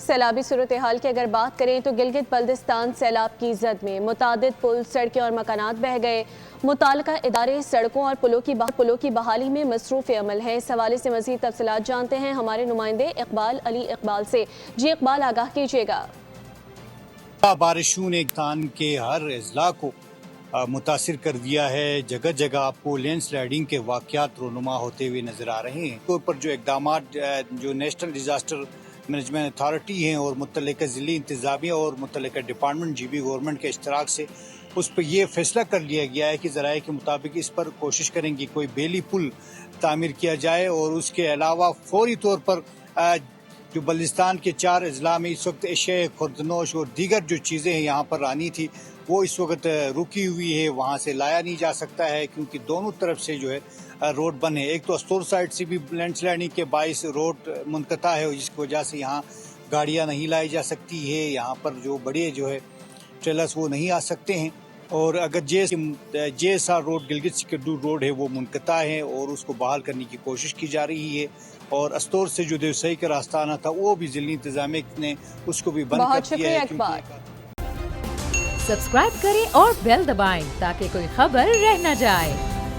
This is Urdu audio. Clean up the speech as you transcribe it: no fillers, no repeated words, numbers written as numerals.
سیلابی صورتحال کی اگر بات کریں تو گلگت بلتستان سیلاب کی زد میں متعدد پل، سڑکیں اور مکانات بہہ گئے۔ متعلقہ ادارے سڑکوں اور پلوں کی بحالی میں مصروف عمل ہیں۔ اس حوالے سے مزید تفصیلات جانتے ہیں ہمارے نمائندے اقبال علی اقبال سے۔ جی اقبال، آگاہ کیجیے گا۔ بارشوں نے تان کے ہر اضلاع کو متاثر کر دیا ہے۔ جگہ جگہ آپ کو لینڈ سلائیڈنگ کے واقعات رونما ہوتے ہوئے نظر آ رہے ہیں۔ طور پر جو اقدامات جو نیشنل ڈیزاسٹر مینجمنٹ اتھارٹی ہیں اور متعلقہ ضلعی انتظامیہ اور متعلقہ ڈپارٹمنٹ جی بی گورنمنٹ کے اشتراک سے اس پہ یہ فیصلہ کر لیا گیا ہے کہ ذرائع کے مطابق اس پر کوشش کریں گے کوئی بیلی پل تعمیر کیا جائے، اور اس کے علاوہ فوری طور پر جو بلتستان کے 4 اضلاع میں اس وقت اشیاء خوردنوش اور دیگر جو چیزیں ہیں یہاں پر آنی تھی وہ اس وقت رکی ہوئی ہے، وہاں سے لایا نہیں جا سکتا ہے کیونکہ دونوں طرف سے جو ہے روڈ بند ہے۔ ایک تو استور سائڈ سے بھی لینڈ سلائڈنگ کے باعث روڈ منقطع ہے، جس کی وجہ سے یہاں گاڑیاں نہیں لائی جا سکتی ہے، یہاں پر جو بڑے جو ہے ٹریلرز وہ نہیں آ سکتے ہیں، اور اگر J S R road Gilgit Skardu road ہے وہ منقطع ہے اور اس کو بحال کرنے کی کوشش کی جا رہی ہے، اور استور سے جو دیوسئی کا راستہ آنا تھا وہ بھی ضلعی انتظامیہ نے اس کو بھی بند کر دیا ہے۔ بہت شکریہ اقبال۔ سبسکرائب کریں اور بیل دبائیں تاکہ کوئی خبر رہ نہ جائے۔